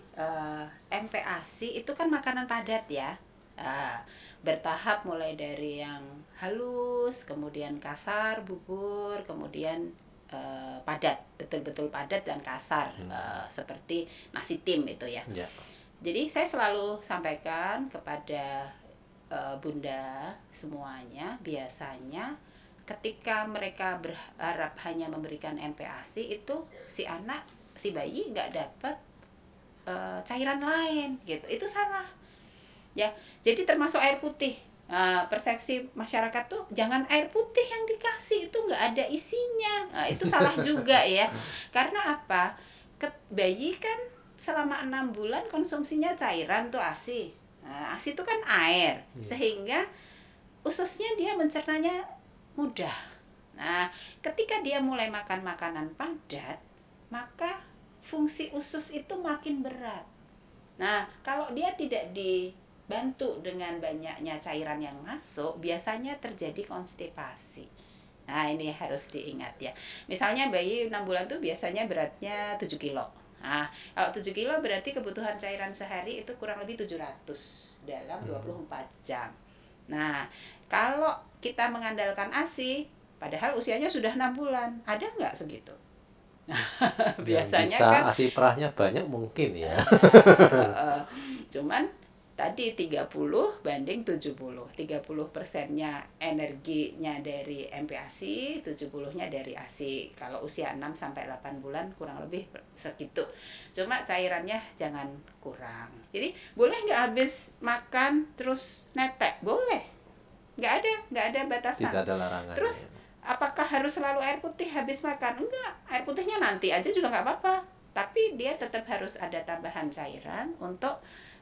MPASI itu kan makanan padat ya. Ah, bertahap mulai dari yang halus, kemudian kasar, bubur, kemudian padat, betul-betul padat dan kasar, seperti nasi tim itu ya. Ya. Jadi saya selalu sampaikan kepada bunda semuanya, biasanya ketika mereka berharap hanya memberikan MPASI itu, si anak, si bayi nggak dapat cairan lain gitu, itu salah ya. Jadi termasuk air putih. Persepsi masyarakat tuh jangan air putih yang dikasih, itu nggak ada isinya. Itu salah juga ya. Karena apa? Bayi kan selama 6 bulan konsumsinya cairan tuh ASI. ASI itu kan air, sehingga ususnya dia mencernanya mudah. Nah, ketika dia mulai makan makanan padat, maka fungsi usus itu makin berat. Nah, kalau dia tidak dibantu dengan banyaknya cairan yang masuk, biasanya terjadi konstipasi. Nah, ini harus diingat ya. Misalnya bayi 6 bulan tuh biasanya beratnya 7 kilo. Nah, kalau 7 kilo berarti kebutuhan cairan sehari itu kurang lebih 700 dalam 24 jam. Nah, kalau kita mengandalkan ASI, padahal usianya sudah 6 bulan, ada nggak segitu? Yang Biasanya bisa kan ASI perahnya banyak mungkin ya. cuman tadi 30 banding 70. 30%-nya energinya dari MPASI, 70-nya dari ASI. Kalau usia 6 sampai 8 bulan kurang lebih segitu. Cuma cairannya jangan kurang. Jadi boleh nggak habis makan terus netek? Boleh. Nggak ada batasan. Tidak ada larangan. Terus apakah harus selalu air putih habis makan? Enggak, air putihnya nanti aja juga nggak apa-apa. Tapi dia tetap harus ada tambahan cairan untuk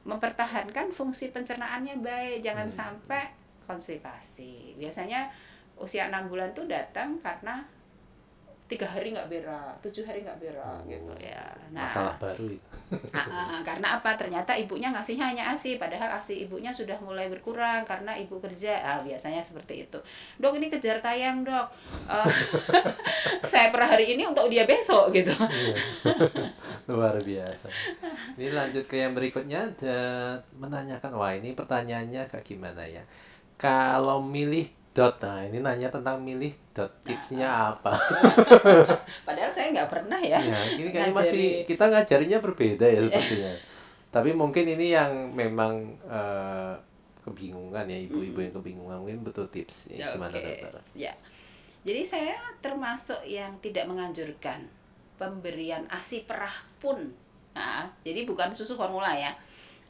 mempertahankan fungsi pencernaannya baik. Jangan sampai konstipasi. Biasanya usia 6 bulan tuh datang karena 3 hari nggak berak, 7 hari nggak berak gitu ya. Nah, masalah baru itu. karena apa? Ternyata ibunya ngasihnya hanya ASI, padahal ASI ibunya sudah mulai berkurang karena ibu kerja. Biasanya seperti itu. Dok, ini kejar tayang dok. Saya per hari ini untuk dia besok gitu. Iya. Luar biasa. Ini lanjut ke yang berikutnya, ada menanyakan, wah ini pertanyaannya kayak gimana ya. Kalau milih dot. Nah, ini nanya tentang milih dot, tipsnya apa? Padahal saya nggak pernah ya Ya, ini kayaknya masih ngajari. kita ngajarinya berbeda ya sepertinya. Tapi mungkin ini yang memang kebingungan ya, ibu-ibu yang kebingungan, mungkin butuh tips. Ya, gimana Oke, dokter? ya. Jadi saya termasuk yang tidak menganjurkan pemberian ASI perah pun. Nah, jadi bukan susu formula ya.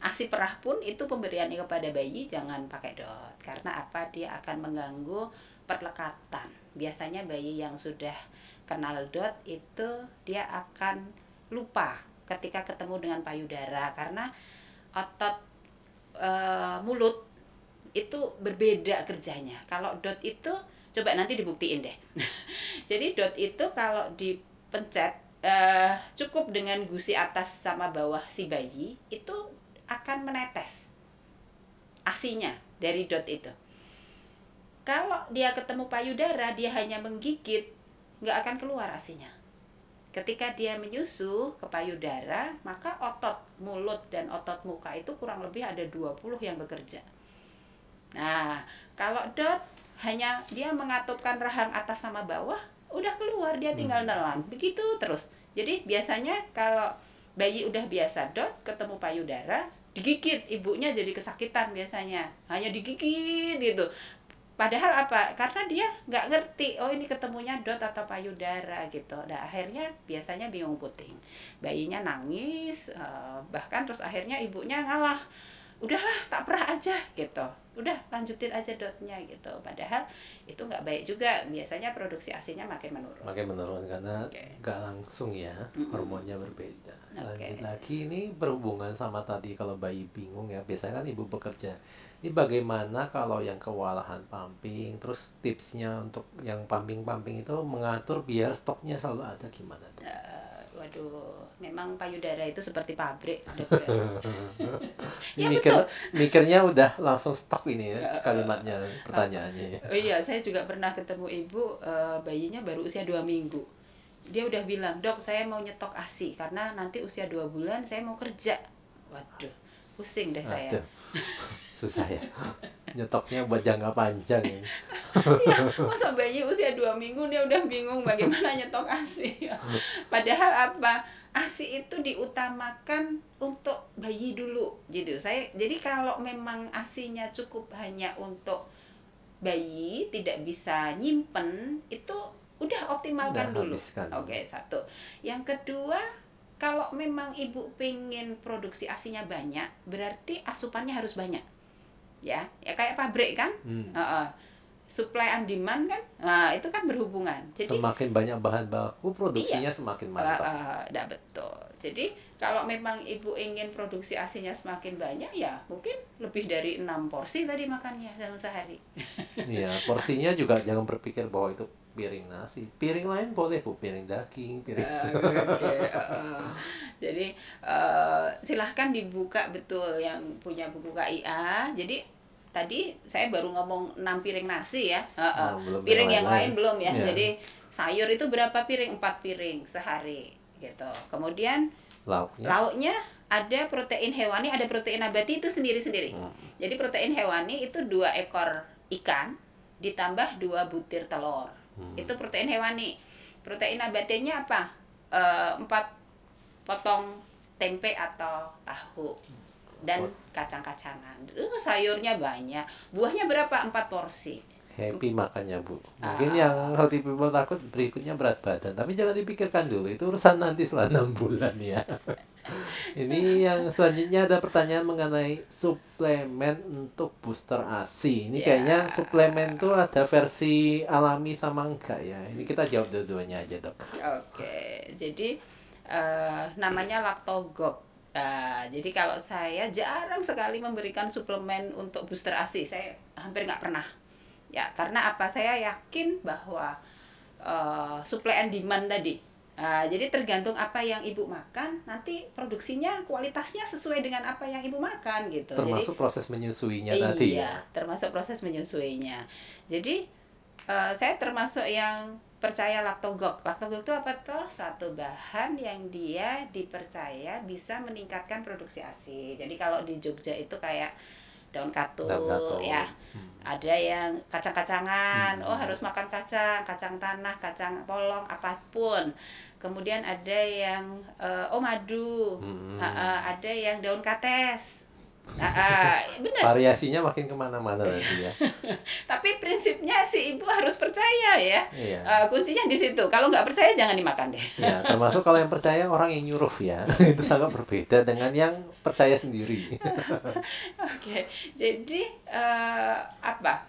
ASI perah pun itu pemberiannya kepada bayi jangan pakai DOT. Karena apa? Dia akan mengganggu perlekatan. Biasanya bayi yang sudah kenal DOT itu dia akan lupa ketika ketemu dengan payudara karena otot mulut itu berbeda kerjanya. Kalau dot itu coba nanti dibuktiin deh. Jadi dot itu kalau dipencet cukup dengan gusi atas sama bawah si bayi itu akan menetes asinya dari dot itu. Kalau dia ketemu payudara dia hanya menggigit, nggak akan keluar asinya. Ketika dia menyusu ke payudara, maka otot mulut dan otot muka itu kurang lebih ada 20 yang bekerja. Nah, kalau dot hanya dia mengatupkan rahang atas sama bawah, udah keluar dia tinggal nelan. Begitu terus. Jadi biasanya kalau bayi udah biasa dot ketemu payudara, digigit ibunya jadi kesakitan biasanya. Hanya digigit gitu. Padahal apa? Karena dia nggak ngerti, oh ini ketemunya dot atau payudara gitu. Nah akhirnya biasanya bingung puting. Bayinya nangis, bahkan terus akhirnya ibunya ngalah. Udahlah tak perah aja gitu. Udah lanjutin aja dotnya gitu. Padahal itu nggak baik juga. Biasanya produksi asinya makin menurun. Makin menurun karena Oke. nggak langsung ya, hormonnya berbeda. Oke. Lanjut lagi, ini berhubungan sama tadi kalau bayi bingung ya, biasanya kan ibu bekerja. Ini bagaimana kalau yang kewalahan pumping, terus tipsnya untuk yang pumping-pumping itu mengatur biar stoknya selalu ada gimana tuh? Waduh, memang payudara itu seperti pabrik, dokter. Ini Ya betul. mikirnya udah langsung stok ini ya kalimatnya, pertanyaannya ya. Oh iya, saya juga pernah ketemu ibu, bayinya baru usia 2 minggu. Dia udah bilang, dok saya mau nyetok ASI karena nanti usia 2 bulan saya mau kerja. Waduh, pusing deh saya. Aduh, susah ya. Nyetoknya buat jangka panjang ya. Ya, masa bayi usia 2 minggu dia udah bingung bagaimana nyetok ASI. Padahal apa? ASI itu diutamakan untuk bayi dulu. Jadi kalau memang ASInya cukup hanya untuk bayi, tidak bisa nyimpen, itu udah optimalkan Udah dulu. habiskan. Oke, satu. Yang kedua, kalau memang ibu pengen produksi asinya banyak, berarti asupannya harus banyak. Ya kayak pabrik kan. Supply and demand kan, nah itu kan berhubungan. Jadi Semakin banyak bahan baku, produksinya iya, semakin mantap. betul. Jadi kalau memang ibu ingin produksi asinya semakin banyak, ya mungkin lebih dari 6 porsi tadi makannya dalam sehari. Iya, porsinya juga jangan berpikir bahwa itu piring nasi. Piring lain boleh bu, piring daging, piring Oke, jadi silahkan dibuka betul yang punya buku KIA. Jadi tadi saya baru ngomong 6 piring nasi ya. Oh, belum Piring yang lain-lain. lain belum ya. Iya. Jadi sayur itu berapa piring? 4 piring sehari gitu. Kemudian Lauknya lauknya ada protein hewani, ada protein nabati itu sendiri-sendiri. Jadi protein hewani itu 2 ekor ikan ditambah 2 butir telur. Itu protein hewani. Protein nabatinya apa? 4 potong tempe atau tahu dan kacang-kacangan. Sayurnya banyak. Buahnya berapa? 4 porsi. happy makannya bu. Mungkin yang healthy people takut berikutnya berat badan, tapi jangan dipikirkan dulu, itu urusan nanti setelah 6 bulan ya. Ini yang selanjutnya ada pertanyaan mengenai suplemen untuk booster ASI. Ini Ya. kayaknya suplemen tuh ada versi alami sama enggak ya? Ini kita jawab dua-duanya aja dok. Oke, jadi namanya Lactogog. Jadi kalau saya jarang sekali memberikan suplemen untuk booster ASI, saya hampir nggak pernah. Ya, karena apa? Saya yakin bahwa supply and demand tadi. Jadi tergantung apa yang ibu makan, nanti produksinya kualitasnya sesuai dengan apa yang ibu makan gitu. Termasuk Jadi proses menyusuinya tadi ya. iya, termasuk proses menyusuinya. Jadi saya termasuk yang percaya Lactogog. Lactogog itu apa tuh? Suatu bahan yang dia dipercaya bisa meningkatkan produksi ASI. Jadi kalau di Jogja itu kayak daun katuk, Daun katuk. ya. Ada yang kacang-kacangan, oh Hmm. harus makan kacang, kacang tanah, kacang polong, apapun. Kemudian ada yang madu, ada yang daun kates. Bener. Variasinya makin kemana-mana nanti ya. Tapi prinsipnya si ibu harus percaya ya. Iya. Kuncinya di situ. Kalau nggak percaya jangan dimakan deh. Ya, termasuk kalau yang percaya orang yang nyuruh ya. Itu sangat berbeda dengan yang percaya sendiri. Oke, jadi apa?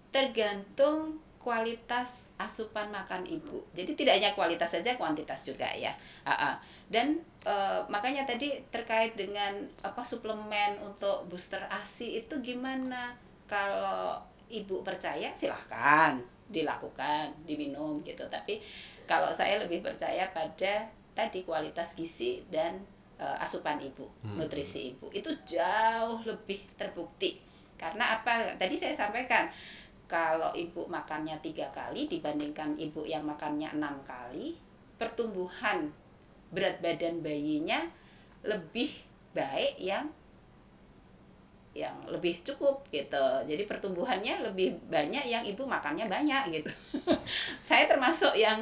Tergantung kualitas asupan makan ibu. Jadi tidak hanya kualitas saja, kuantitas juga ya. Dan makanya tadi terkait dengan suplemen untuk booster ASI itu gimana? Kalau ibu percaya silahkan dilakukan, diminum gitu. Tapi kalau saya lebih percaya pada tadi kualitas gizi dan asupan ibu, nutrisi ibu itu jauh lebih terbukti. Karena apa? Tadi saya sampaikan, kalau ibu makannya 3 kali dibandingkan ibu yang makannya 6 kali, pertumbuhan berat badan bayinya lebih baik yang lebih cukup gitu. Jadi pertumbuhannya lebih banyak yang ibu makannya banyak gitu. Saya termasuk yang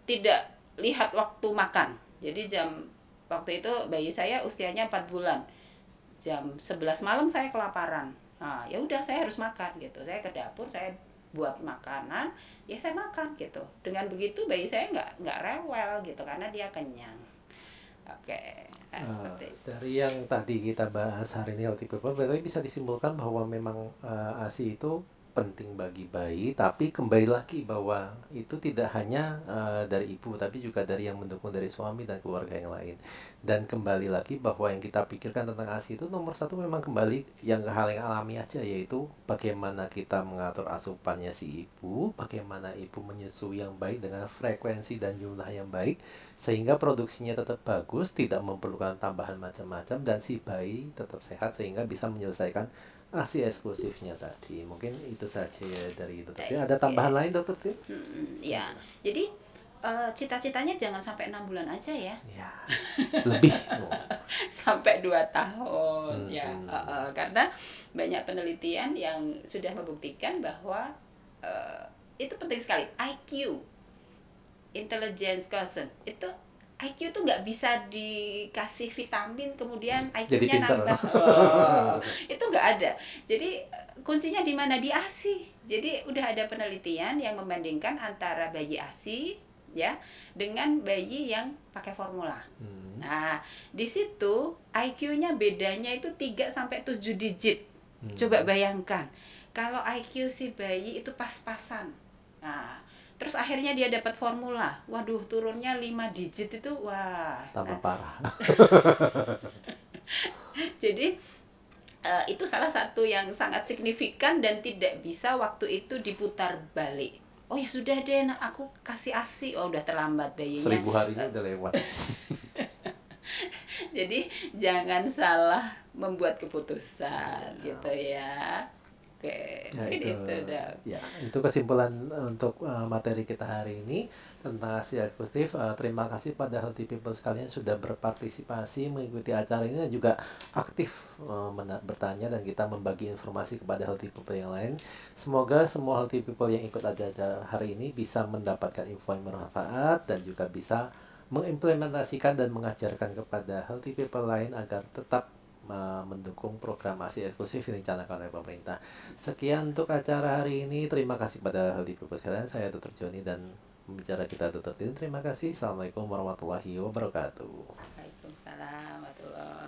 tidak lihat waktu makan. Jadi waktu itu bayi saya usianya 4 bulan. Jam 11 malam saya kelaparan. Nah, ya udah saya harus makan gitu. Saya ke dapur, saya buat makanan, ya saya makan gitu. Dengan begitu bayi saya nggak rewel gitu karena dia kenyang. Oke, seperti itu. Dari yang tadi kita bahas hari ini healthy people, berarti bisa disimpulkan bahwa memang ASI itu penting bagi bayi, tapi kembali lagi bahwa itu tidak hanya dari ibu, tapi juga dari yang mendukung dari suami dan keluarga yang lain. Dan kembali lagi bahwa yang kita pikirkan tentang ASI itu nomor satu memang kembali yang hal yang alami aja, yaitu bagaimana kita mengatur asupannya si ibu, bagaimana ibu menyusui yang baik dengan frekuensi dan jumlah yang baik, sehingga produksinya tetap bagus, tidak memerlukan tambahan macam-macam, dan si bayi tetap sehat sehingga bisa menyelesaikan ASI eksklusifnya tadi. Mungkin itu saja ya dari itu. Tapi ada tambahan lain, Dokter Tim? Ya, jadi cita-citanya jangan sampai 6 bulan aja ya. Ya, lebih. Sampai 2 tahun ya. Karena banyak penelitian yang sudah membuktikan bahwa itu penting sekali. IQ, intelligence quotient, itu IQ tuh nggak bisa dikasih vitamin kemudian Jadi IQ-nya pinter. nambah. Itu nggak ada. Jadi kuncinya di mana? Di ASI. Jadi udah ada penelitian yang membandingkan antara bayi ASI ya dengan bayi yang pakai formula. Nah, di situ IQ-nya bedanya itu 3 sampai 7 digit. Coba bayangkan. Kalau IQ si bayi itu pas-pasan. Nah, terus akhirnya dia dapat formula. Waduh, turunnya 5 digit itu wah. Tambah parah. Jadi itu salah satu yang sangat signifikan dan tidak bisa waktu itu diputar balik. Oh ya sudah deh, aku kasih ASI. Oh udah terlambat bayinya. 1000 harinya udah lewat. Jadi jangan salah membuat keputusan gitu ya. Oke, Ya, itu Dok. Ya, itu kesimpulan untuk materi kita hari ini tentang ASI eksklusif. Terima kasih pada healthy people sekalian sudah berpartisipasi mengikuti acara ini dan juga aktif bertanya, dan kita membagi informasi kepada healthy people yang lain. Semoga semua healthy people yang ikut acara hari ini bisa mendapatkan info yang bermanfaat dan juga bisa mengimplementasikan dan mengajarkan kepada healthy people lain agar tetap mendukung program ASI eksklusif yang dicanangkan oleh pemerintah. Sekian untuk acara hari ini. Terima kasih pada healthy people sekalian. Saya Dr. Joni dan pembicara kita Dr. Tin. Terima kasih. Assalamualaikum warahmatullahi wabarakatuh. Waalaikumsalam warahmatullahi